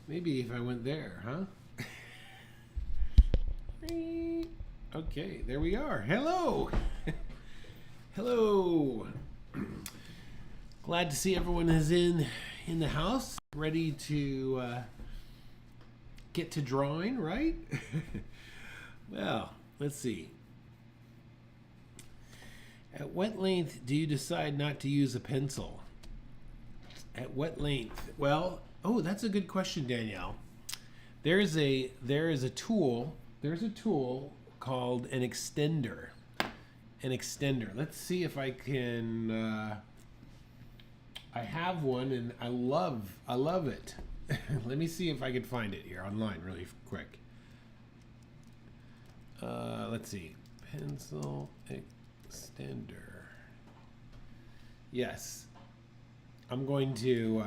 Maybe if I went there, huh? Okay, there we are. Hello. Hello. Glad to see everyone is in the house, ready to get to drawing, right? Well, let's see. At what length do you decide not to use a pencil? At what length? Well, oh, that's a good question, Danielle. There is a tool. There's a tool called an extender. An extender. Let's see if I can. I have one, and I love it. Let me see if I can find it here online really quick. Let's see. Pencil extender. Yes. I'm going to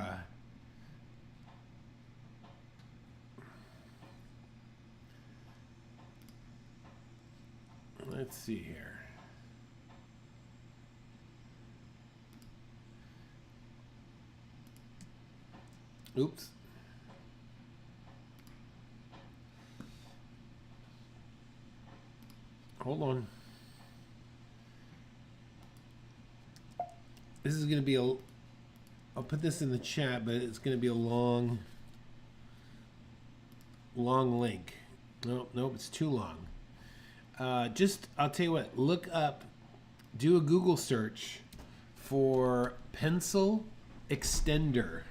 let's see here. Oops. Hold on. This is going to be I'll put this in the chat, but it's going to be a long link. Nope, it's too long. I'll tell you what, look up, do a Google search for pencil extender.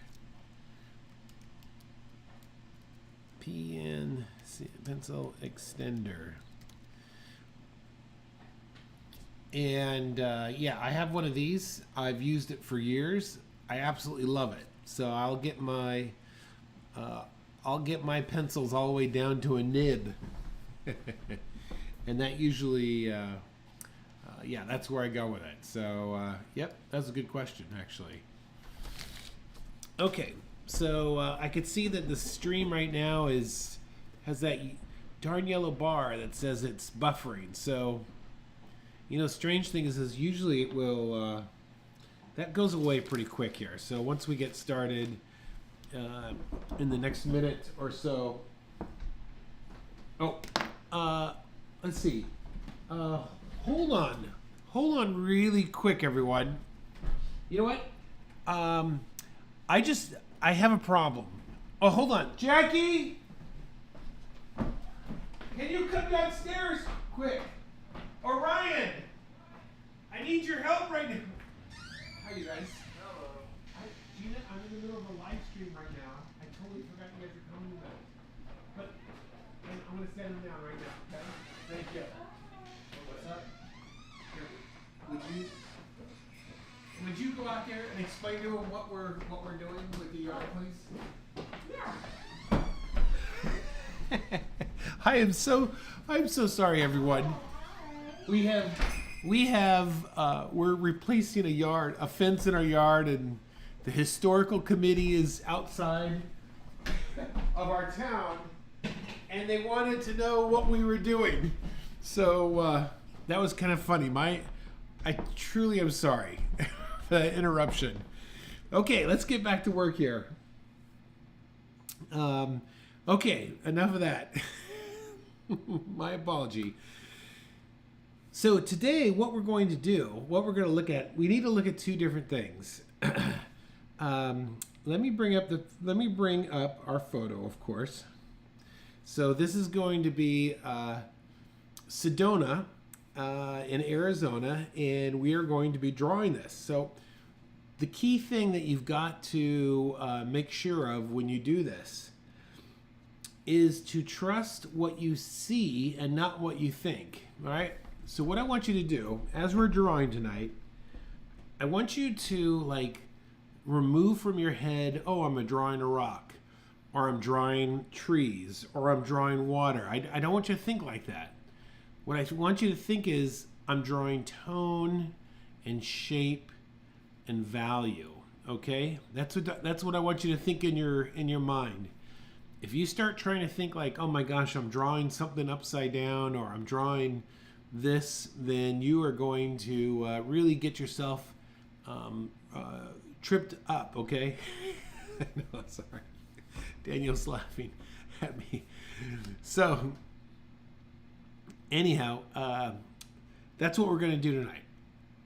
Pencil extender. And yeah, I have one of these. I've used it for years. I absolutely love it. So I'll get my pencils all the way down to a nib. And that usually yeah, that's where I go with it. So yep, that's a good question actually. Okay, so I could see that the stream right now has that darn yellow bar that says it's buffering. So you know, strange thing is usually it will that goes away pretty quick here. So once we get started in the next minute or so. Oh, let's see. Hold on really quick, everyone. You know what? I have a problem. Oh, hold on. Jackie! Can you come downstairs quick? Orion! I need your help right now. Hi, you guys. Hello. Gina, I'm in the middle of a live stream right now. I totally forgot you guys are coming to that. But I'm going to send them down right now, okay? Thank you. What's up? Here, would you go out there and explain to them what we're doing with the yard, please? Yeah. I'm so sorry, everyone. We're replacing a fence in our yard, and the historical committee is outside of our town, and they wanted to know what we were doing. So that was kind of funny. I truly am sorry for that interruption. Okay, let's get back to work here. Okay, enough of that. My apology. So today, what we're going to look at, we need to look at two different things. Let me bring up our photo, of course. So this is going to be Sedona in Arizona, and we are going to be drawing this. So the key thing that you've got to make sure of when you do this is to trust what you see and not what you think, all right? So what I want you to do, as we're drawing tonight, I want you to remove from your head, oh, I'm drawing a rock, or I'm drawing trees, or I'm drawing water. I don't want you to think like that. What I want you to think is, I'm drawing tone and shape and value, okay? That's what I want you to think in your mind. If you start trying to think like, oh my gosh, I'm drawing something upside down, or I'm drawing this, then you are going to really get yourself tripped up, okay? No, sorry. Daniel's laughing at me. So anyhow, that's what we're going to do tonight.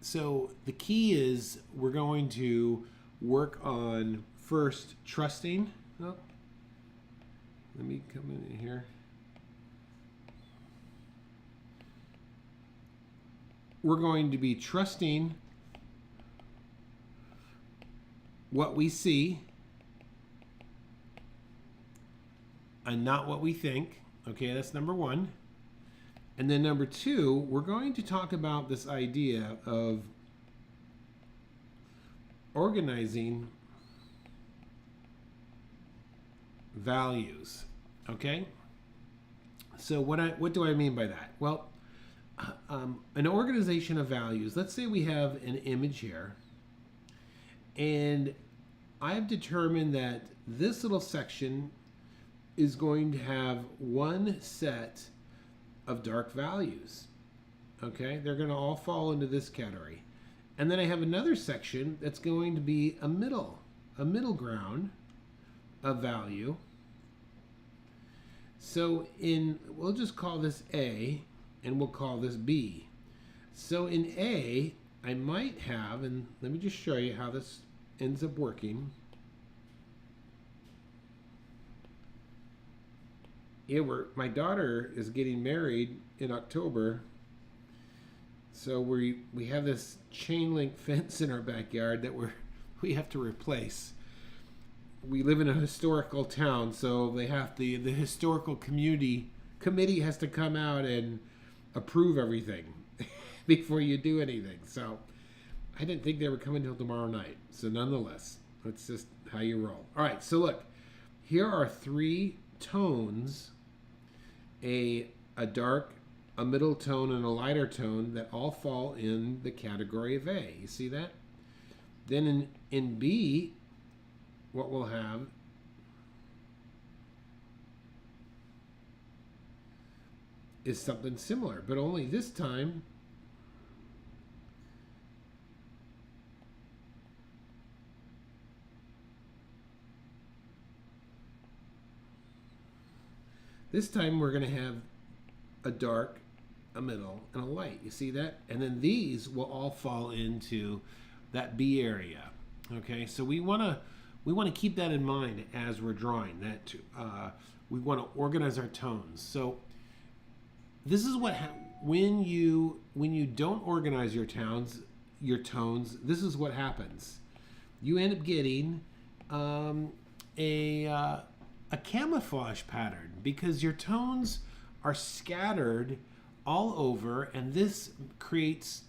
So the key is we're going to work on first trusting. Oh, let me come in here. We're going to be trusting what we see and not what we think. Okay, that's number one. And then number two, we're going to talk about this idea of organizing values. Okay? So what do I mean by that? Well, an organization of values, let's say we have an image here, and I've determined that this little section is going to have one set of dark values. Okay, they're going to all fall into this category. And then I have another section that's going to be a middle ground of value. So we'll just call this A, and we'll call this B. So in A, I might have, and let me just show you how this ends up working. Yeah, my daughter is getting married in October, so we have this chain link fence in our backyard that we have to replace. We live in a historical town, so they have the historical committee has to come out and approve everything before you do anything. So I didn't think they were coming until tomorrow night. So nonetheless, that's just how you roll. All right, so look, here are three tones, a dark, a middle tone, and a lighter tone that all fall in the category of A. You see that? Then in B, what we'll have is something similar, but only this time we're going to have a dark, a middle, and a light. You see that? And then these will all fall into that B area. Okay, so we want to keep that in mind as we're drawing. That we want to organize our tones. So this is what when you don't organize your tones, this is what happens. You end up getting a camouflage pattern because your tones are scattered all over, and this creates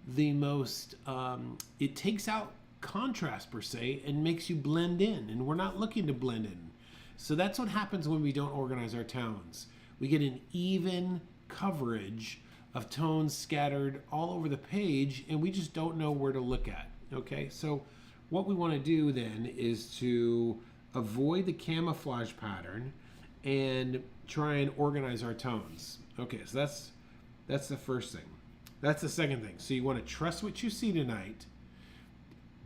the most it takes out contrast per se and makes you blend in, and we're not looking to blend in. So that's what happens when we don't organize our tones. We get an even coverage of tones scattered all over the page, and we just don't know where to look at. Okay, so what we want to do then is to avoid the camouflage pattern and try and organize our tones. Okay, so that's the first thing. That's the second thing. So you want to trust what you see tonight.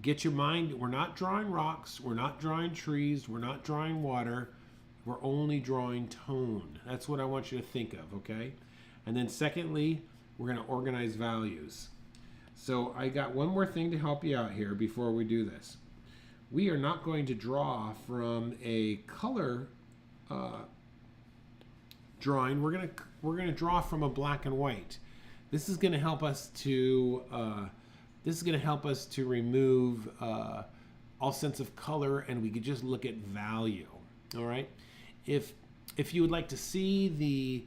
Get your mind, we're not drawing rocks, we're not drawing trees, we're not drawing water, we're only drawing tone. That's what I want you to think of, okay? And then secondly, we're going to organize values. So I got one more thing to help you out here before we do this. We are not going to draw from a color drawing. We're going to draw from a black and white. This is going to help us to remove all sense of color, and we could just look at value. All right. If you would like to see the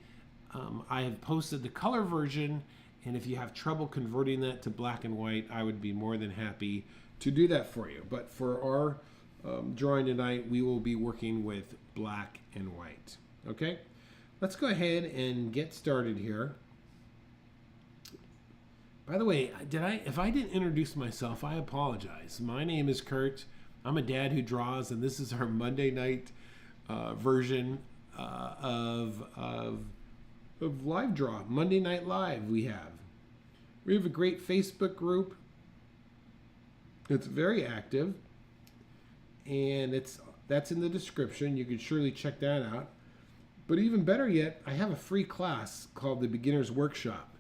I have posted the color version, and if you have trouble converting that to black and white, I would be more than happy to do that for you. But for our drawing tonight, we will be working with black and white. Okay, let's go ahead and get started here. By the way, if I didn't introduce myself, I apologize. My name is Kurt. I'm a dad who draws, and this is our Monday night version of Live Draw. Monday Night Live we have a great Facebook group. It's very active, and it's that's in the description. You can surely check that out. But even better yet, I have a free class called the Beginner's Workshop,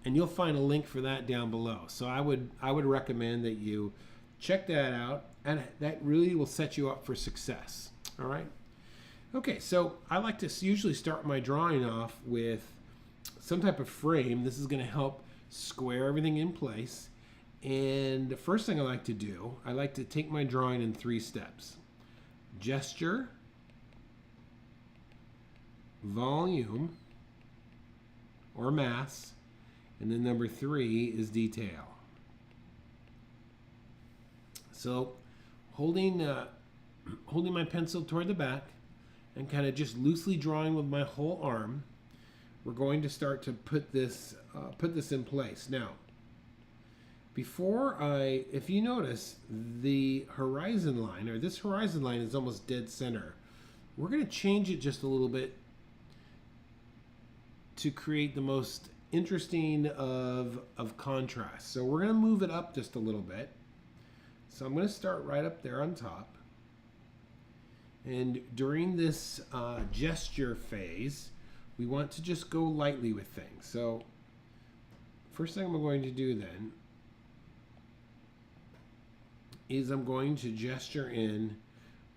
and you'll find a link for that down below. So I would recommend that you check that out, and that really will set you up for success. All right. Okay, so I like to usually start my drawing off with some type of frame. This is going to help square everything in place. And the first thing I like to do, I like to take my drawing in 3 steps. Gesture, volume, or mass, and then number 3 is detail. So holding my pencil toward the back and kind of just loosely drawing with my whole arm, we're going to start to put this in place. Now, if you notice, the horizon line, or this horizon line, is almost dead center. We're going to change it just a little bit to create the most interesting of contrast. So we're going to move it up just a little bit. So I'm going to start right up there on top. And during this gesture phase, we want to just go lightly with things. So first thing I'm going to do then is I'm going to gesture in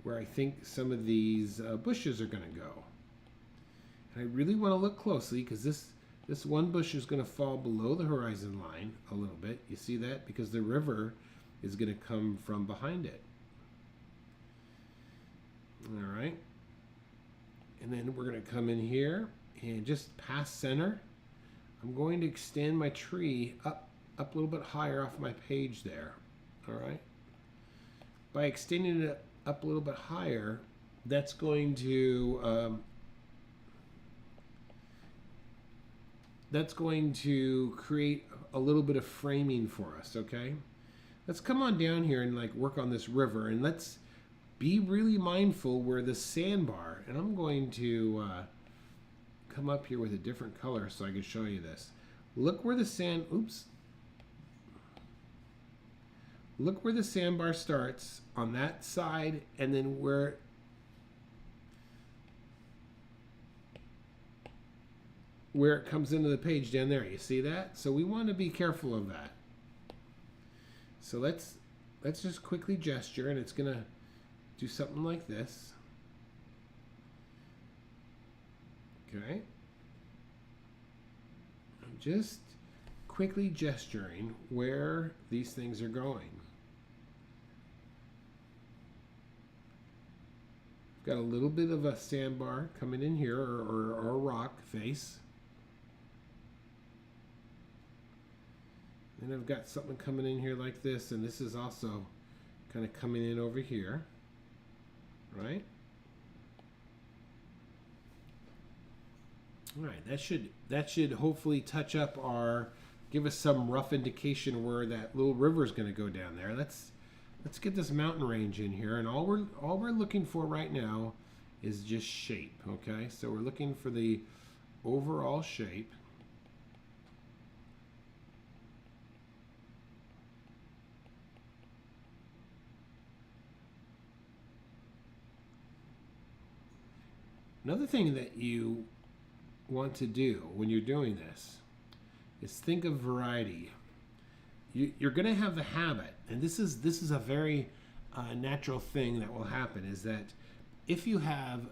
where I think some of these bushes are going to go. And I really want to look closely, because this one bush is going to fall below the horizon line a little bit. You see that? Because the river is going to come from behind it. All right. And then we're going to come in here and just past center. I'm going to extend my tree up a little bit higher off my page there. All right. By extending it up a little bit higher, that's going to create a little bit of framing for us. Okay. Let's come on down here and like work on this river, and let's be really mindful where the sandbar, and I'm going to come up here with a different color so I can show you this. Look where the sandbar starts on that side, and then where it comes into the page down there. You see that? So we want to be careful of that. So let's just quickly gesture, and it's gonna do something like this. Okay. I'm just quickly gesturing where these things are going. Got a little bit of a sandbar coming in here, or a rock face. Then I've got something coming in here like this, and this is also kind of coming in over here, right? All right, that should hopefully touch up give us some rough indication where that little river is going to go down there. Let's get this mountain range in here, and all we're looking for right now is just shape. Okay, so we're looking for the overall shape. Another thing that you want to do when you're doing this is think of variety. You're going to have the habit, and this is a very natural thing that will happen, is that if you have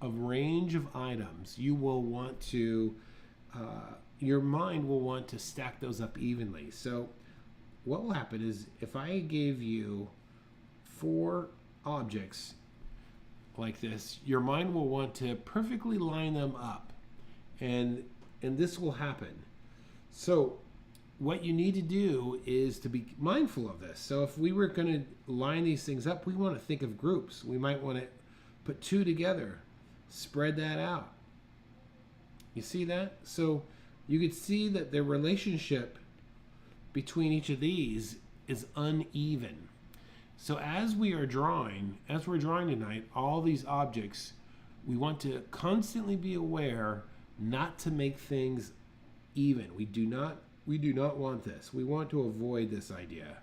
a range of items, you will want to, your mind will want to stack those up evenly. So what will happen is, if I gave you 4 objects like this, your mind will want to perfectly line them up, and this will happen. So what you need to do is to be mindful of this. So if we were going to line these things up, we want to think of groups. We might want to put 2 together, spread that out. You see that? So you could see that the relationship between each of these is uneven. So as we're drawing tonight, all these objects, we want to constantly be aware not to make things even. We do not want this. We want to avoid this idea.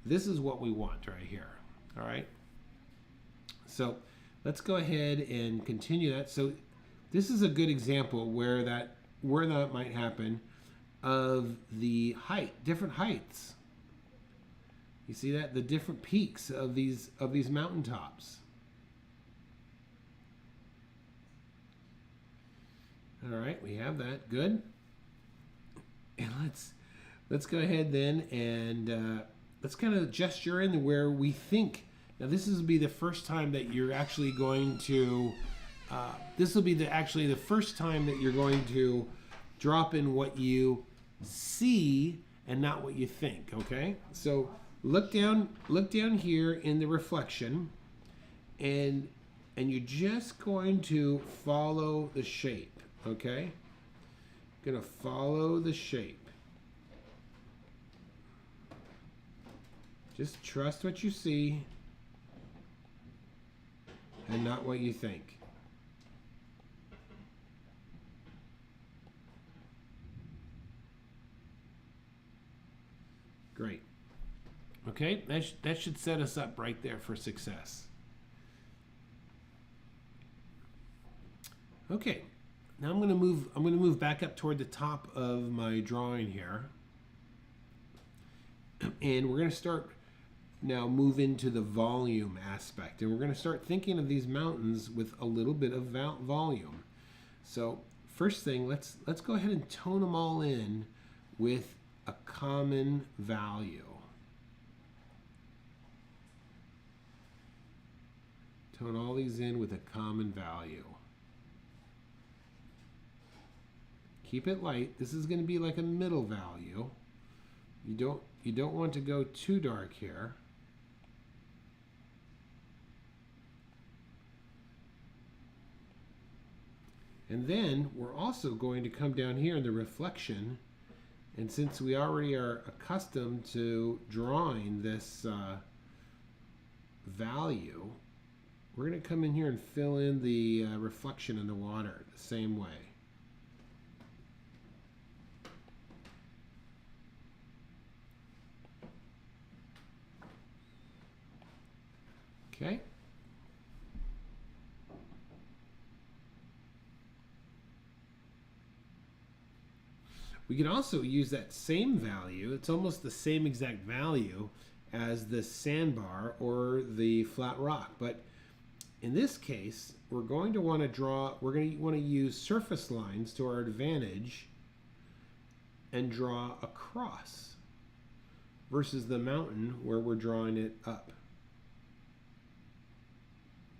This is what we want right here. All right. So let's go ahead and continue that. So this is a good example where that might happen, of the height, different heights. You see that? The different peaks of these mountaintops. All right, we have that. Good. And let's go ahead then and let's kind of gesture in where we think. Now this will be the first time that you're actually going to. This will be actually the first time that you're going to drop in what you see and not what you think. Okay, so look down here in the reflection, and you're just going to follow the shape. Okay, gonna follow the shape. Just trust what you see and not what you think. Great. Okay, that should set us up right there for success. Okay, now I'm going to move back up toward the top of my drawing here, and we're going to start now move into the volume aspect, and we're going to start thinking of these mountains with a little bit of volume. So first thing, let's go ahead and tone them all in with a common value. Tone all these in with a common value. Keep it light. This is going to be like a middle value. You don't want to go too dark here. And then we're also going to come down here in the reflection, and since we already are accustomed to drawing this value, we're going to come in here and fill in the reflection in the water the same way. Okay. We can also use that same value. It's almost the same exact value as the sandbar or the flat rock. But in this case, we're going to want to use surface lines to our advantage and draw across versus the mountain where we're drawing it up.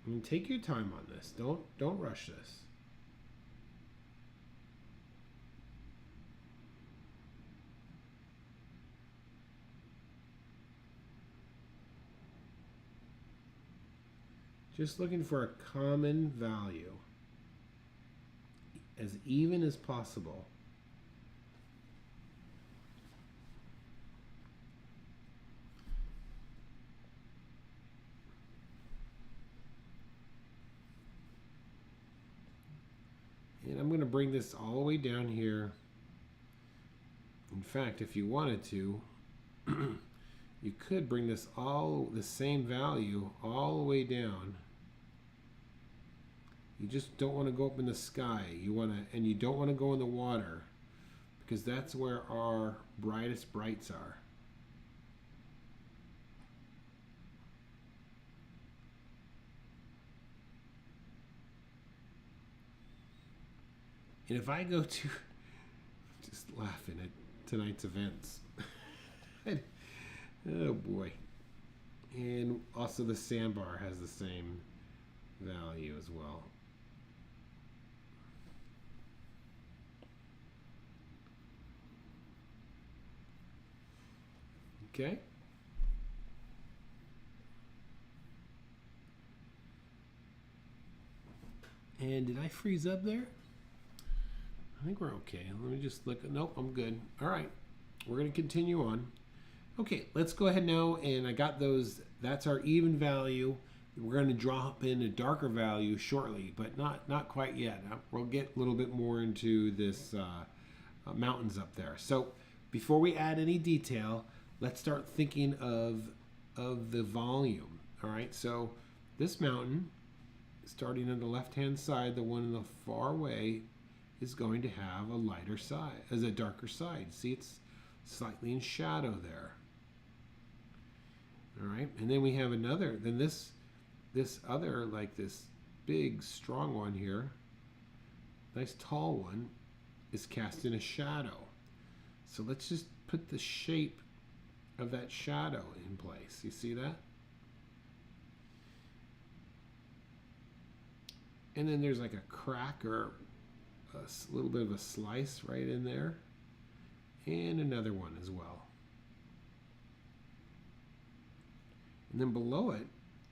I mean, take your time on this. Don't rush this. Just looking for a common value, as even as possible. And I'm going to bring this all the way down here. In fact, if you wanted to, you could bring this the same value all the way down. You just don't want to go up in the sky. And you don't want to go in the water, because that's where our brightest brights are. And if I go to, just laughing at tonight's events. Oh boy. And also the sandbar has the same value as well. Okay. And did I freeze up there? I think we're okay. Let me just look. Nope, I'm good. All right. We're going to continue on. Okay, let's go ahead now, and I got those. That's our even value. We're going to drop in a darker value shortly, but not quite yet. We'll get a little bit more into this mountains up there. So before we add any detail, let's start thinking of the volume. All right, so this mountain, starting on the left-hand side, the one in the far way, is going to have a lighter side, as a darker side. See, it's slightly in shadow there. All right, and then we have another. Then this other, like this big, strong one here, nice tall one, is cast in a shadow. So let's just put the shape of that shadow in place. You see that? And then there's like a crack or a little bit of a slice right in there. And another one as well. And then below it,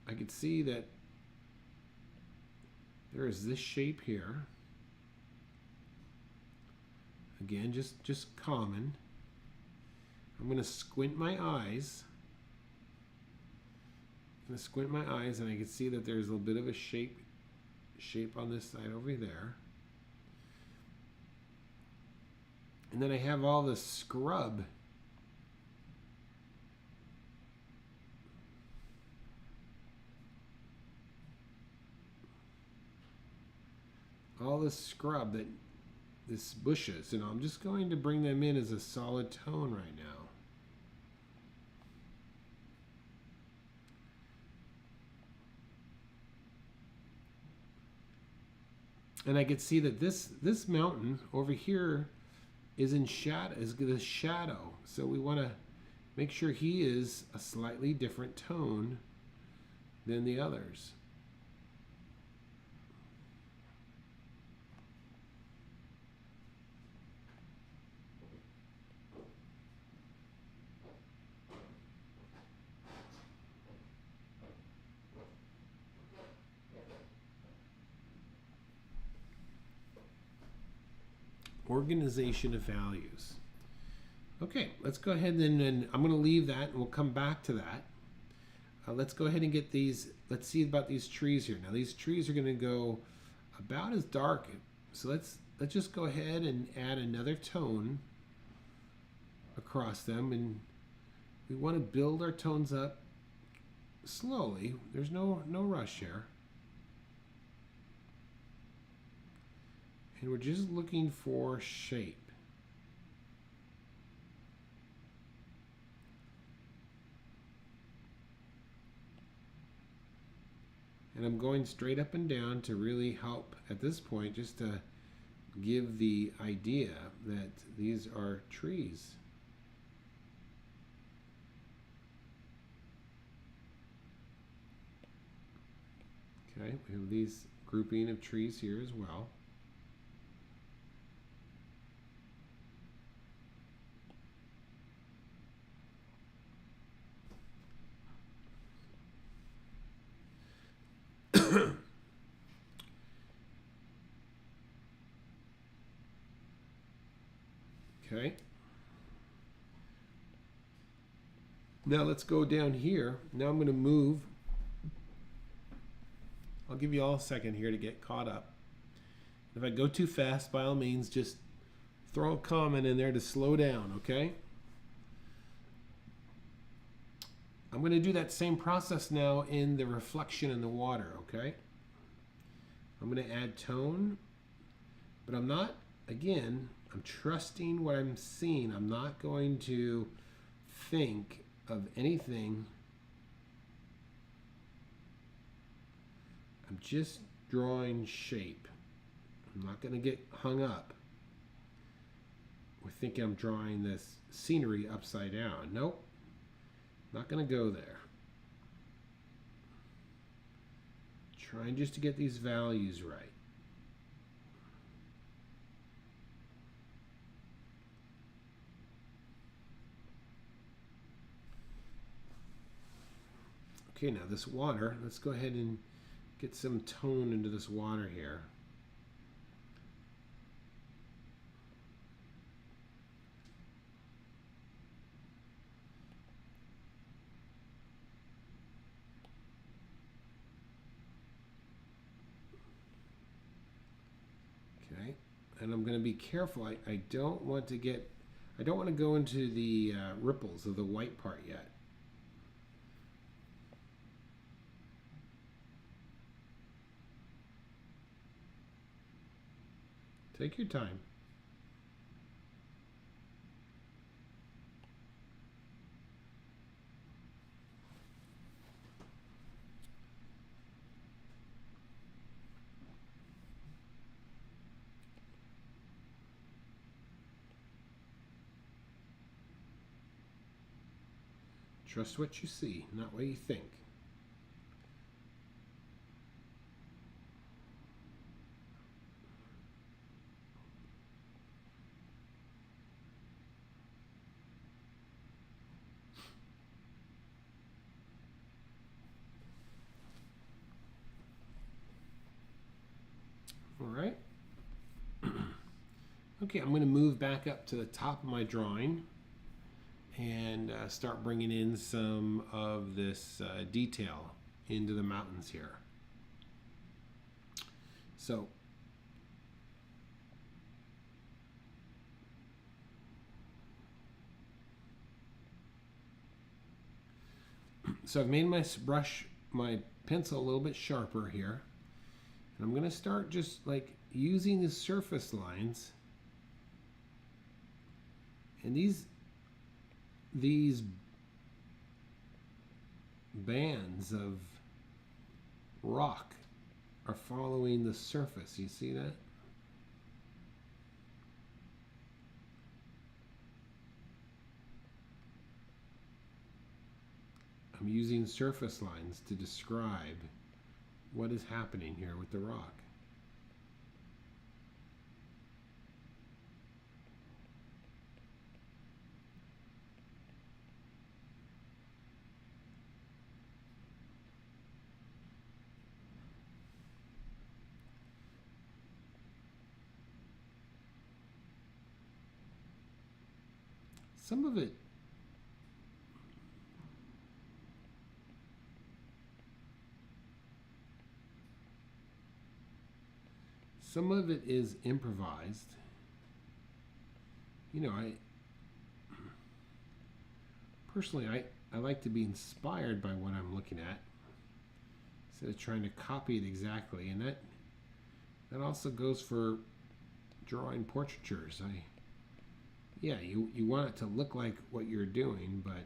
I could see that there is this shape here. Again, just common. I'm going to squint my eyes. I'm going to squint my eyes, and I can see that there's a little bit of a shape on this side over there. And then I have all this scrub. All this scrub, that this bushes, and I'm just going to bring them in as a solid tone right now. And I can see that this mountain over here is in shadow, is the shadow. So we want to make sure he is a slightly different tone than the others. Organization of values. Okay, let's go ahead and I'm going to leave that and we'll come back to that. Let's go ahead and get these, let's see about these trees here. Now these trees are going to go about as dark, so let's just go ahead and add another tone across them, and we want to build our tones up slowly. There's no rush here. And we're just looking for shape. And I'm going straight up and down to really help at this point, just to give the idea that these are trees. Okay, we have these grouping of trees here as well. Okay. Now let's go down here. Now I'm going to move. I'll give you all a second here to get caught up. If I go too fast, by all means, just throw a comment in there to slow down, okay? I'm going to do that same process now in the reflection in the water, okay? I'm going to add tone, but I'm not, again, I'm trusting what I'm seeing. I'm not going to think of anything. I'm just drawing shape. I'm not going to get hung up. We're thinking I'm drawing this scenery upside down. Nope. Not going to go there. Trying just to get these values right. Okay, now this water, let's go ahead and get some tone into this water here. Okay, and I'm going to be careful. I don't want to get, I don't want to go into the ripples of the white part yet. Take your time. Trust what you see, not what you think. All right. Okay, I'm going to move back up to the top of my drawing and start bringing in some of this detail into the mountains here. So I've made my my pencil a little bit sharper here. And I'm going to start just like using the surface lines. And these bands of rock are following the surface. You see that? I'm using surface lines to describe what is happening here with the rock. Some of it is improvised. You know, I like to be inspired by what I'm looking at instead of trying to copy it exactly. And that also goes for drawing portraitures. Yeah, you want it to look like what you're doing, but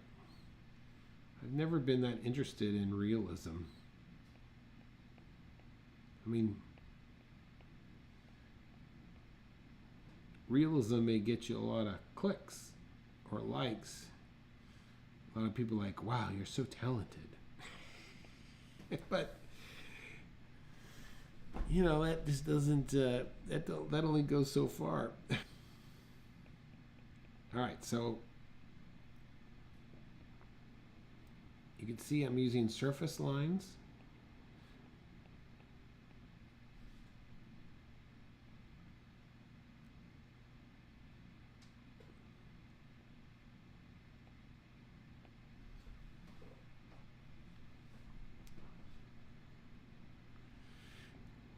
I've never been that interested in realism. I mean, realism may get you a lot of clicks or likes. A lot of people are like, wow, you're so talented. But, you know, that just doesn't, that only goes so far. All right, so you can see I'm using surface lines.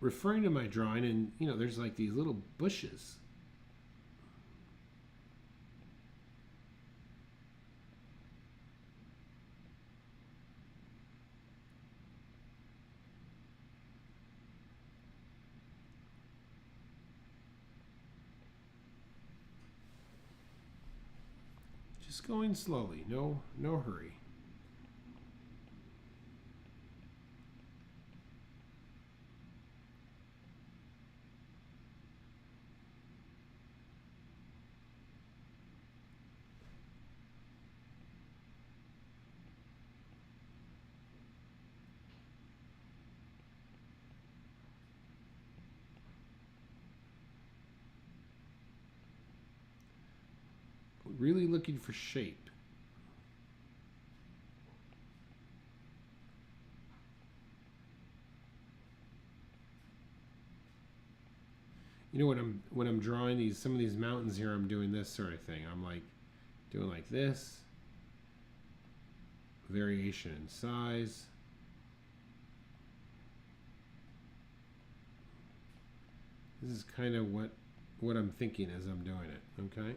Referring to my drawing, and you know, there's like these little bushes. Just going slowly, no hurry. Really looking for shape. You know, when I'm drawing some of these mountains here, I'm doing this sort of thing. I'm like doing like this. Variation in size. This is kind of what I'm thinking as I'm doing it, okay?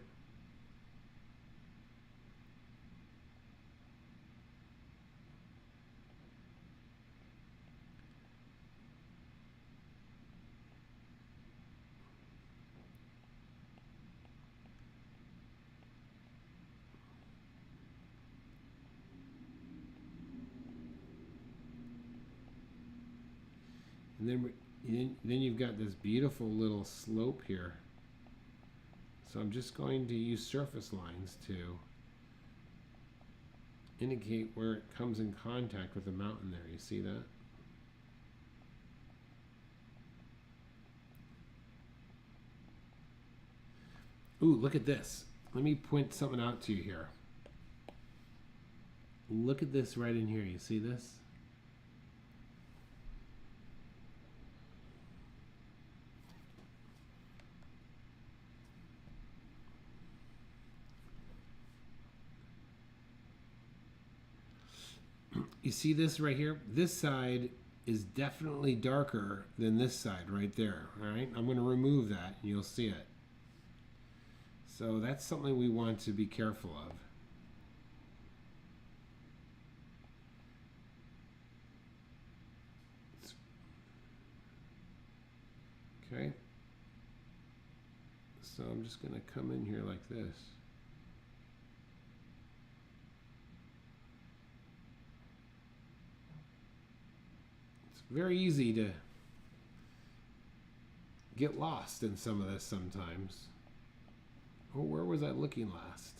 And then you've got this beautiful little slope here. So I'm just going to use surface lines to indicate where it comes in contact with the mountain there. You see that? Ooh, look at this. Let me point something out to you here. Look at this right in here. You see this? You see this right here? This side is definitely darker than this side right there. All right, I'm going to remove that and you'll see it. So that's something we want to be careful of. Okay. So I'm just going to come in here like this. It's very easy to get lost in some of this sometimes. Oh, where was I looking last?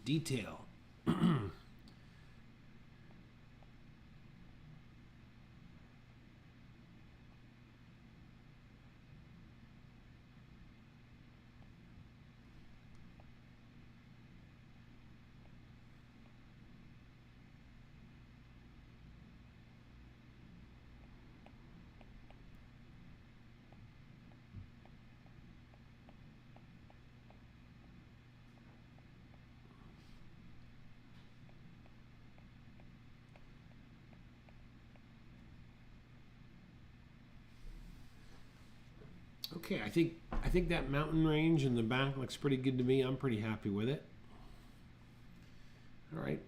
Detail. Okay, I think that mountain range in the back looks pretty good to me. I'm pretty happy with it. All right.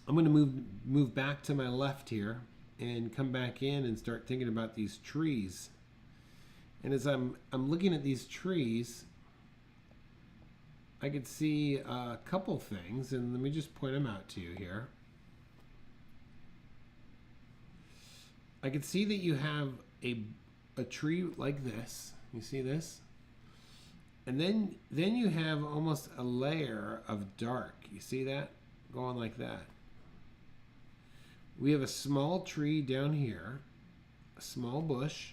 I'm going to move back to my left here and come back in and start thinking about these trees. And as I'm looking at these trees, I could see a couple things, and let me just point them out to you here. I could see that you have a tree like this. You see this? And then you have almost a layer of dark. You see that? Going like that. We have a small tree down here, a small bush,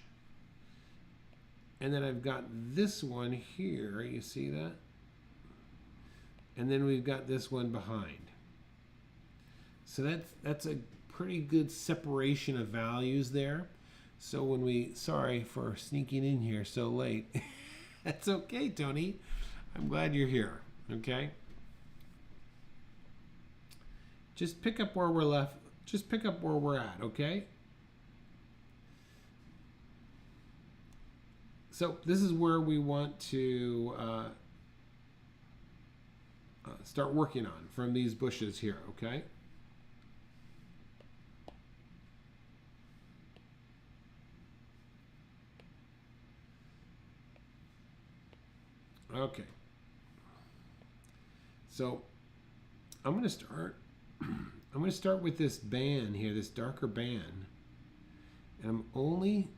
and then I've got this one here. You see that? And then we've got this one behind. So that's a pretty good separation of values there. So when sorry for sneaking in here so late. That's okay, Tony. I'm glad you're here, okay? Just pick up where we're at, okay? So this is where we want to start working on from these bushes here, okay? Okay. So I'm going to start with this band here, this darker band. And I'm only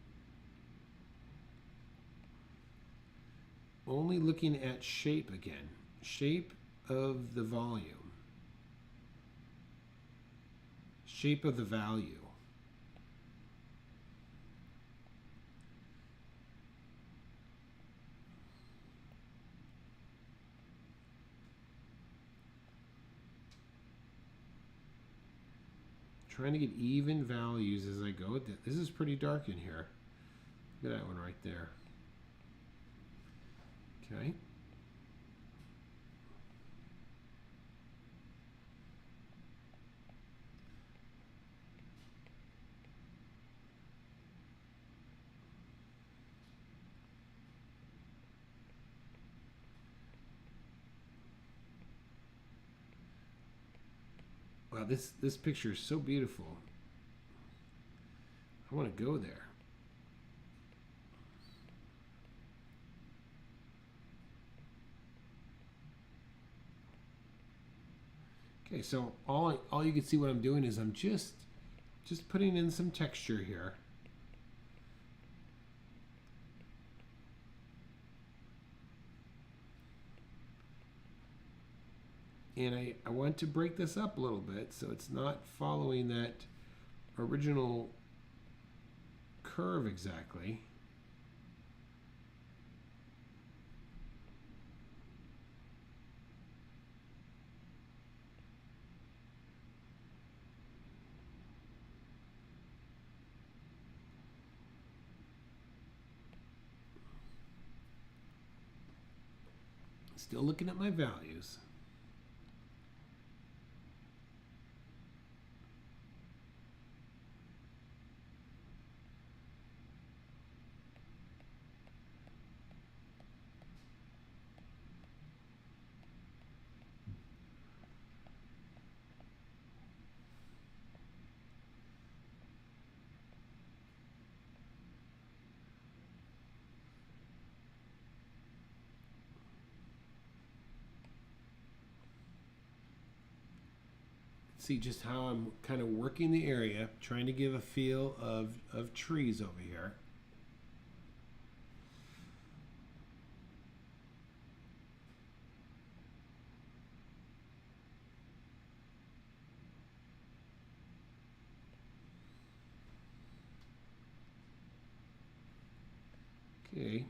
looking at shape again. Shape of the volume. Shape of the value. Trying to get even values as I go. This is pretty dark in here. Look at that one right there. Okay. Wow, this picture is so beautiful. I want to go there. Okay, so all you can see what I'm doing is I'm just putting in some texture here. And I want to break this up a little bit so it's not following that original curve exactly. Still looking at my values. See just how I'm kind of working the area, trying to give a feel of trees over here. Okay.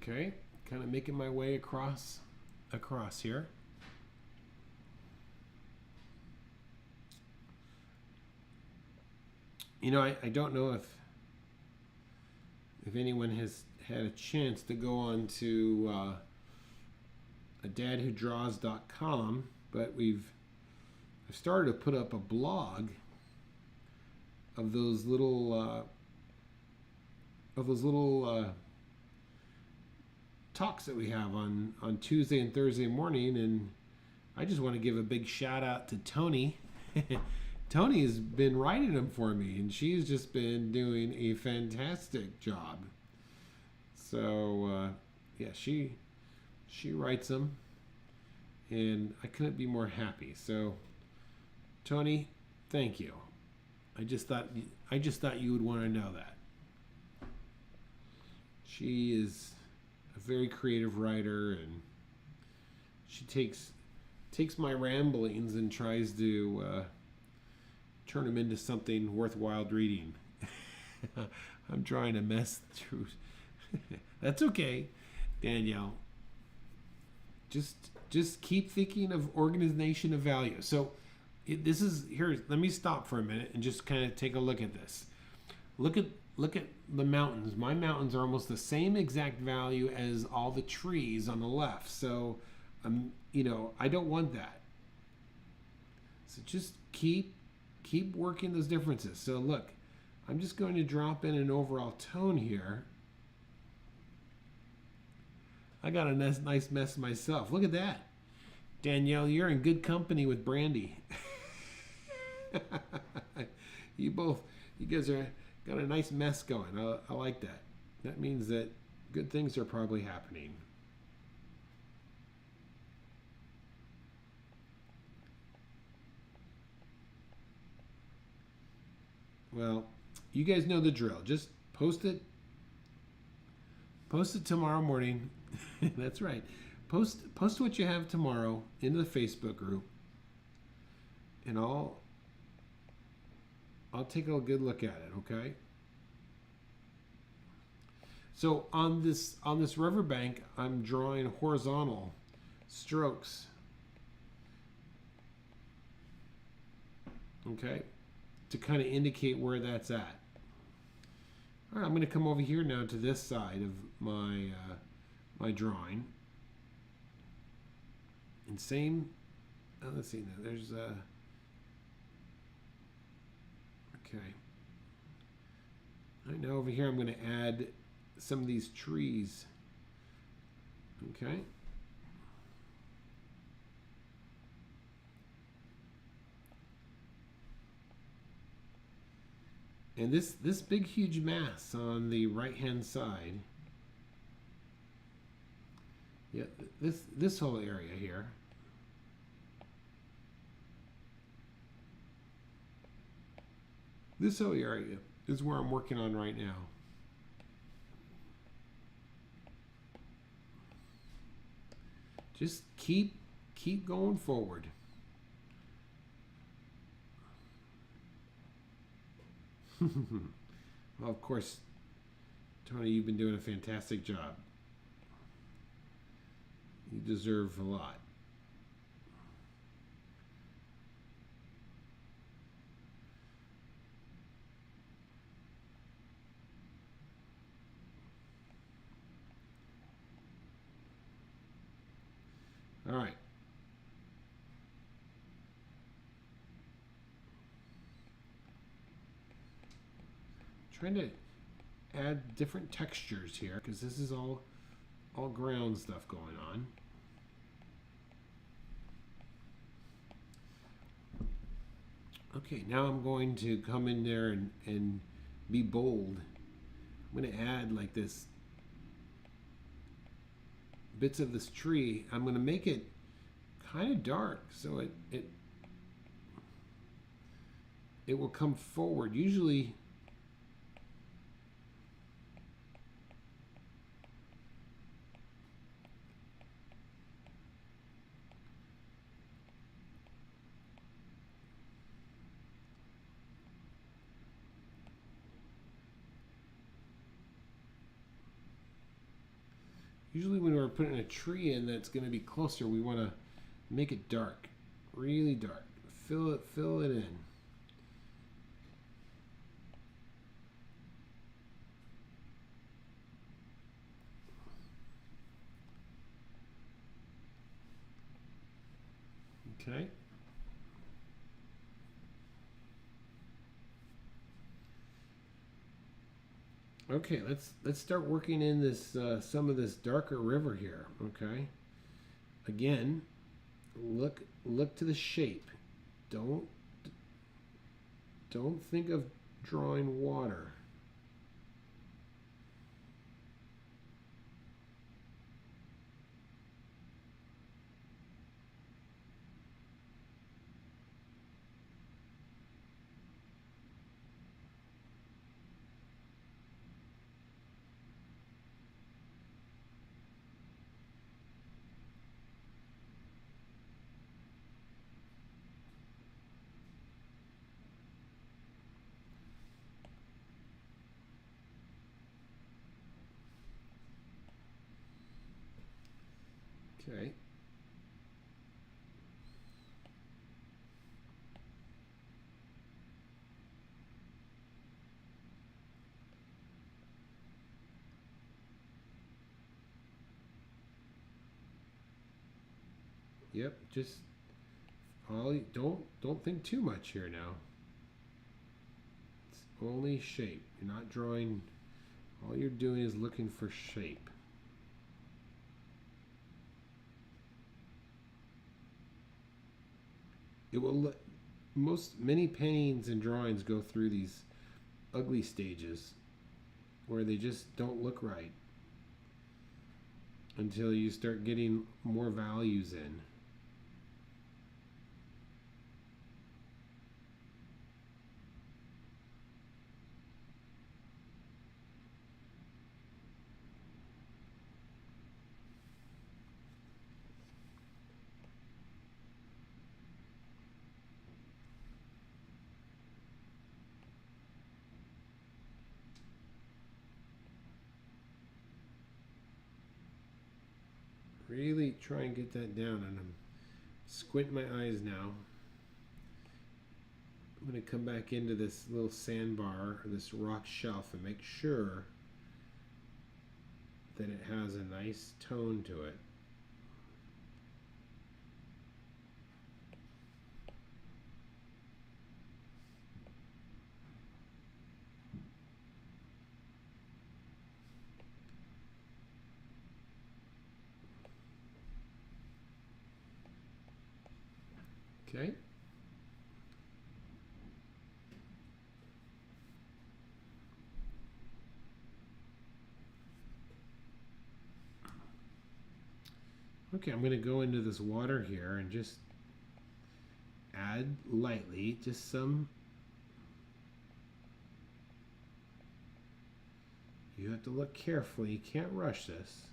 Okay, kind of making my way across here. You know, I don't know if anyone has had a chance to go on to adadwhodraws.com, but I've started to put up a blog of those little talks that we have on Tuesday and Thursday morning, and I just want to give a big shout out to Tony. Tony has been writing them for me, and she's just been doing a fantastic job. So yeah, she writes them, and I couldn't be more happy. So Tony, thank you. I just thought you would want to know that. She is a very creative writer, and she takes my ramblings and tries to turn them into something worthwhile reading. I'm trying to mess through. That's okay, Danielle. Just keep thinking of organization of value. So this is here. Let me stop for a minute and just kind of take a look at this. Look at the mountains. My mountains are almost the same exact value as all the trees on the left. So, you know, I don't want that. So just keep working those differences. So look, I'm just going to drop in an overall tone here. I got a nice mess myself. Look at that. Danielle, you're in good company with Brandy. You guys are got a nice mess going. I like that. That means that good things are probably happening. Well, you guys know the drill. Just post it tomorrow morning. That's right. Post what you have tomorrow into the Facebook group, and I'll take a good look at it, okay? So on this riverbank, I'm drawing horizontal strokes, okay, to kind of indicate where that's at. All right, I'm going to come over here now to this side of my my drawing, And same, let's see now, there's okay. All right, now over here I'm going to add some of these trees. Okay. And this big huge mass on the right hand side, yeah, this whole area here, this whole area is where I'm working on right now. Just keep going forward. Well, of course, Tony, you've been doing a fantastic job. You deserve a lot. All right. Trying to add different textures here because this is all ground stuff going on. Okay, now I'm going to come in there and be bold. I'm going to add like this bits of this tree. I'm going to make it kind of dark so it will come forward. Usually when we're putting a tree in that's going to be closer, we want to make it dark, really dark. Fill it in. Okay. Okay, let's start working in this some of this darker river here. Okay. Again, look to the shape. Don't think of drawing water. Okay. Yep, just don't think too much here now. It's only shape. You're not drawing. All you're doing is looking for shape. It will many paintings and drawings go through these ugly stages where they just don't look right until you start getting more values in. Really try and get that down, and I'm squinting my eyes now. I'm going to come back into this little sandbar, or this rock shelf, and make sure that it has a nice tone to it. Okay. Okay, I'm going to go into this water here and just add lightly, just some. You have to look carefully. You can't rush this.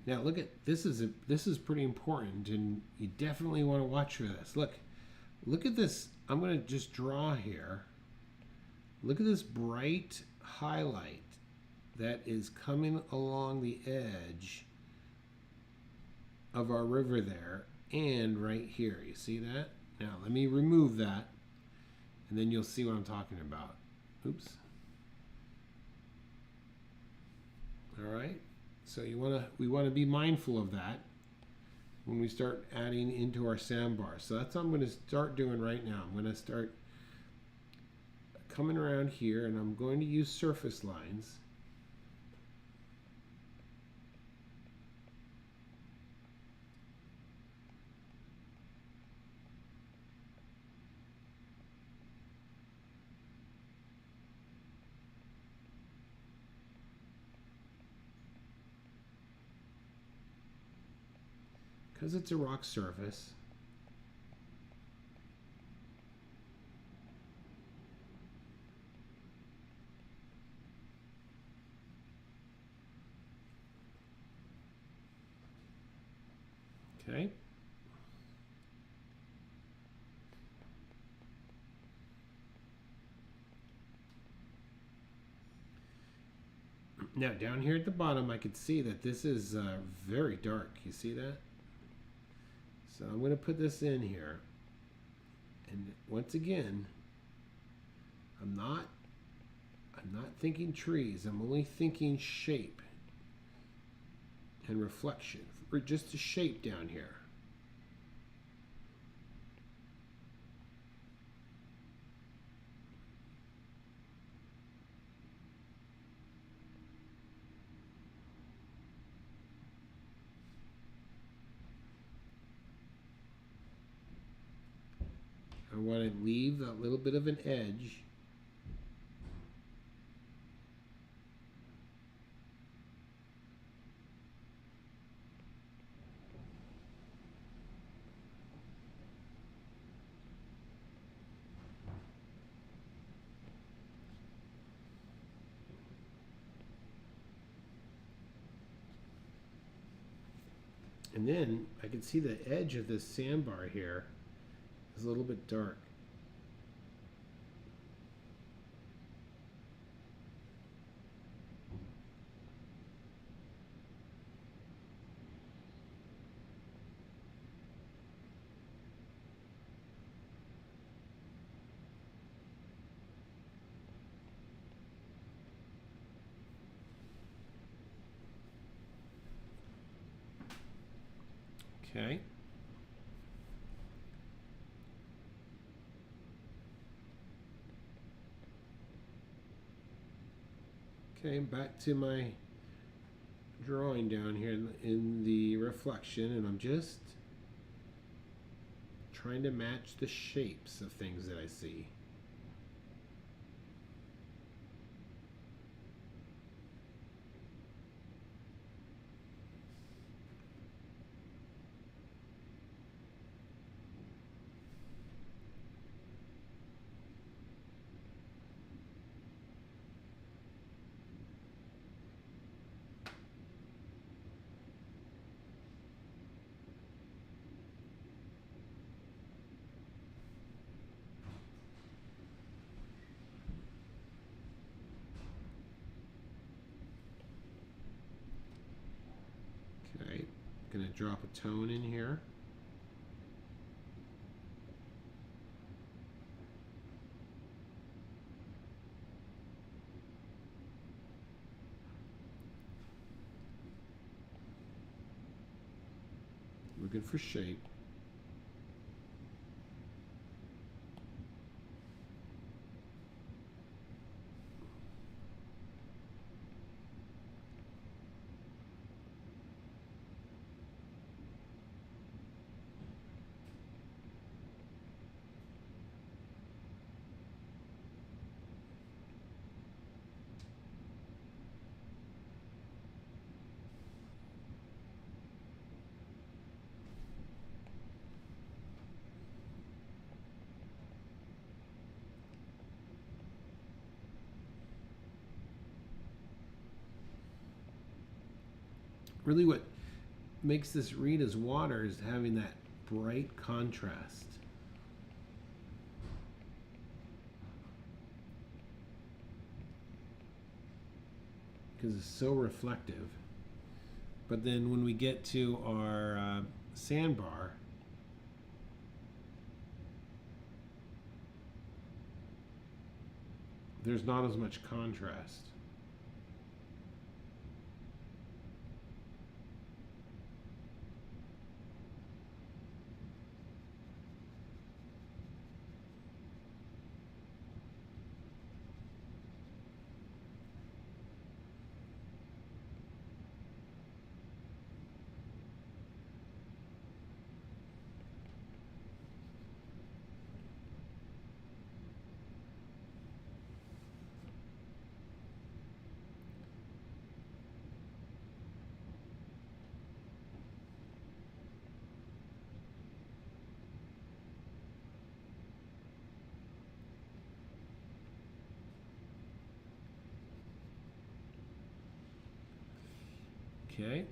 Now look at this is pretty important, and you definitely want to watch for this. Look at this. I'm going to just draw here. Look at this bright highlight that is coming along the edge of our river there, and right here. You see that? Now let me remove that, and then you'll see what I'm talking about. Oops. All right. So we want to be mindful of that when we start adding into our sandbar. So that's what I'm going to start doing right now. I'm going to start coming around here, and I'm going to use surface lines. Because it's a rock surface. Okay. Now down here at the bottom, I could see that this is very dark. You see that? So I'm going to put this in here, and once again, I'm not thinking trees. I'm only thinking shape and reflection, or just a shape down here. I want to leave a little bit of an edge. And then I can see the edge of this sandbar here is a little bit dark. Okay. Okay, back to my drawing down here in the reflection, and I'm just trying to match the shapes of things that I see. Okay, gonna drop a tone in here. looking for shape. Really what makes this read as water is having that bright contrast. Because it's so reflective. But then when we get to our sandbar, there's not as much contrast. Okay.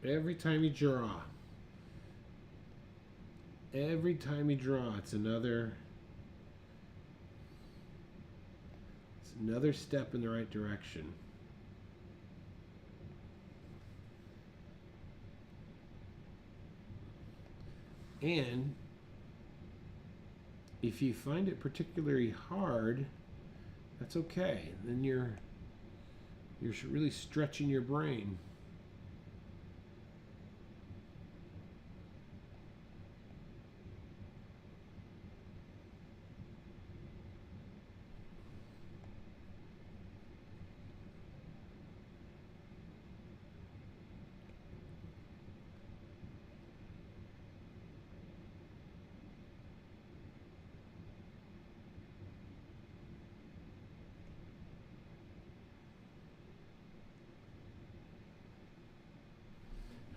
Every time you draw, it's another step in the right direction. And if you find it particularly hard, that's okay. Then you're really stretching your brain.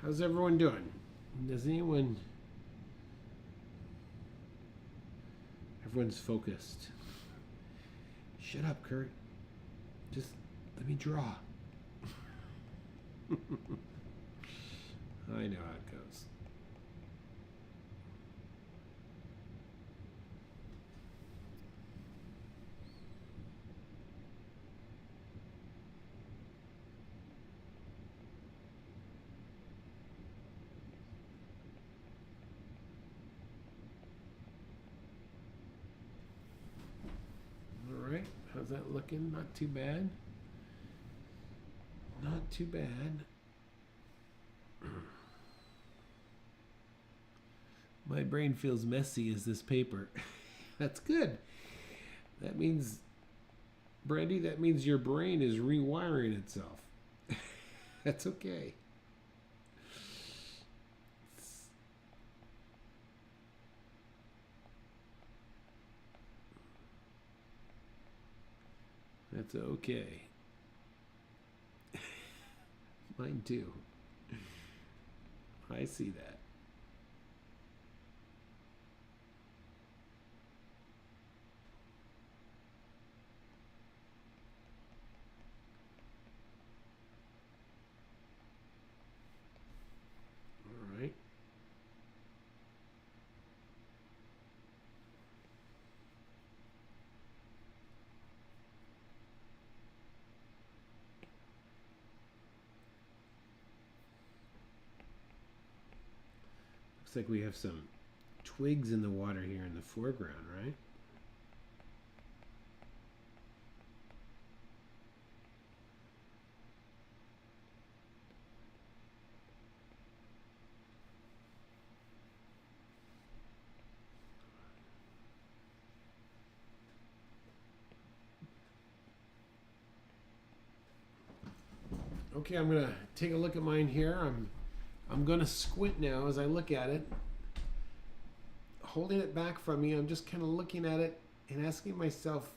How's everyone doing? Does anyone... Everyone's focused. Shut up, Kurt. Just let me draw. I know how it goes. How's that looking? Not too bad. Not too bad. My brain feels messy as this paper. That's good. That means, Brandy, that means your brain is rewiring itself. That's okay. That's okay. Mine too. I see that. All right. Looks like we have some twigs in the water here in the foreground, right? Okay, I'm gonna take a look at mine here. I'm gonna squint now as I look at it. Holding it back from me, I'm just kind of looking at it and asking myself,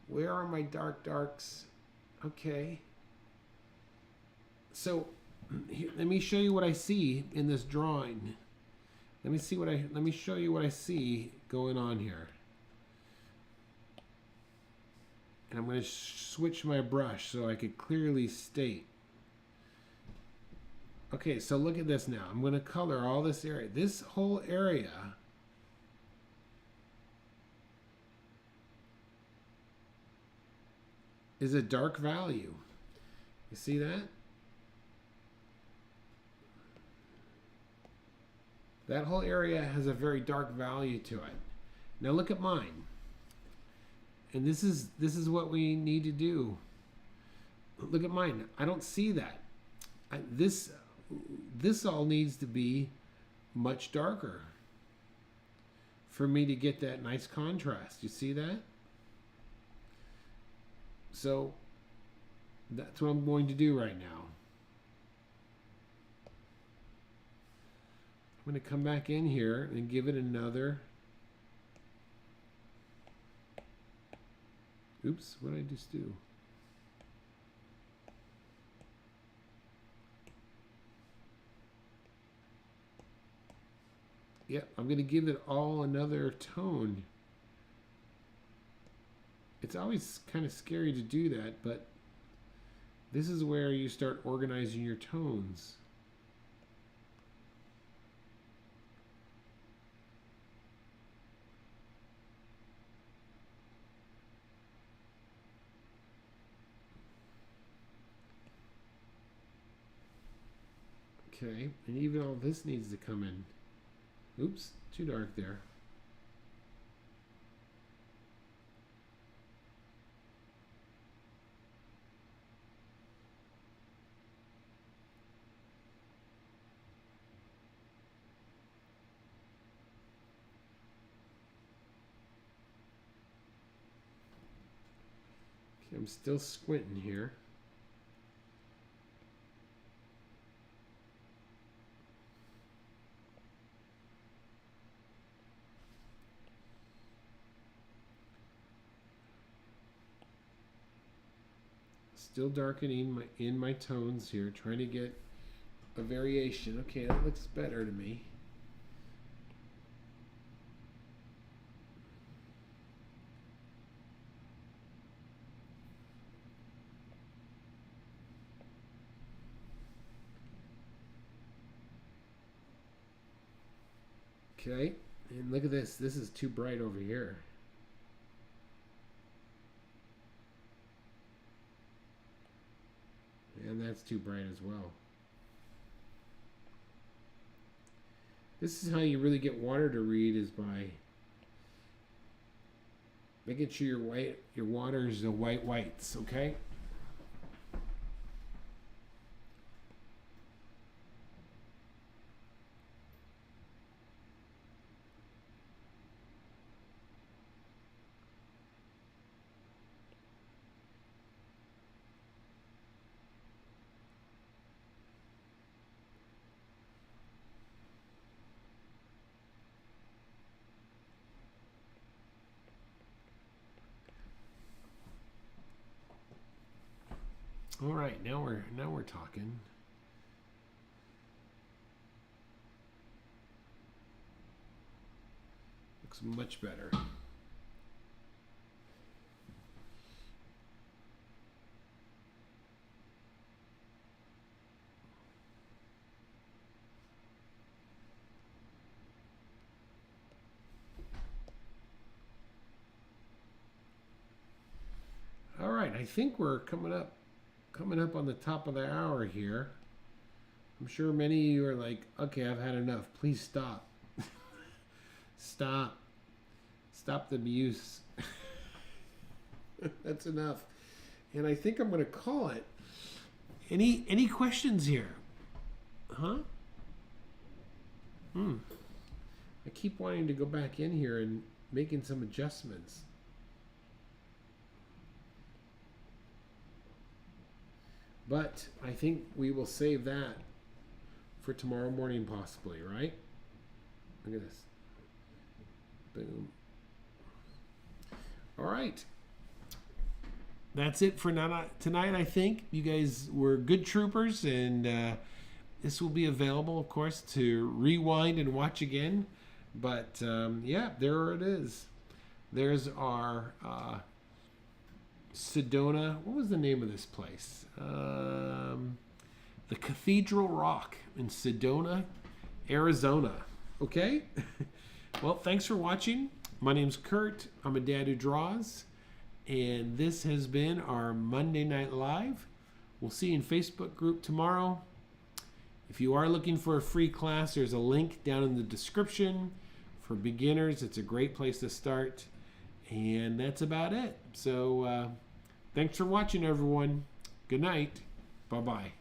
where are my darks? Okay. So here, let me show you what I see in this drawing. Let me show you what I see going on here. And I'm going to switch my brush so I could clearly state. Okay, so look at this now. I'm going to color all this area. This whole area is a dark value. You see that? That whole area has a very dark value to it. Now look at mine. And this is what we need to do. Look at mine. I don't see that. This all needs to be much darker for me to get that nice contrast. You see that? So that's what I'm going to do right now. I'm going to come back in here and give it another. Oops, what did I just do? Yep, I'm going to give it all another tone. It's always kind of scary to do that, but this is where you start organizing your tones. Okay, and even all this needs to come in. Oops, too dark there. Okay, I'm still squinting here. Still darkening in my tones here, trying to get a variation. Okay, that looks better to me. Okay, and look at this. This is too bright over here. And that's too bright as well. This is how you really get water to read, is by making sure your water is the whites, okay? All right, now we're talking. Looks much better. All right, I think we're coming up on the top of the hour here. I'm sure many of you are like, okay, I've had enough. Please stop. Stop. Stop the abuse. That's enough. And I think I'm going to call it. Any questions here? Huh? I keep wanting to go back in here and making some adjustments. But I think we will save that for tomorrow morning possibly, right? Look at this. Boom. All right. That's it for tonight, I think. You guys were good troopers, and this will be available, of course, to rewind and watch again. But, yeah, there it is. There's our Sedona. What was the name of this place? The Cathedral Rock in Sedona, Arizona. Okay? Well, thanks for watching. My name's Kurt. I'm a dad who draws. And this has been our Monday Night Live. We'll see you in Facebook group tomorrow. If you are looking for a free class, there's a link down in the description. For beginners, it's a great place to start. And that's about it. So thanks for watching, everyone. Good night. Bye-bye.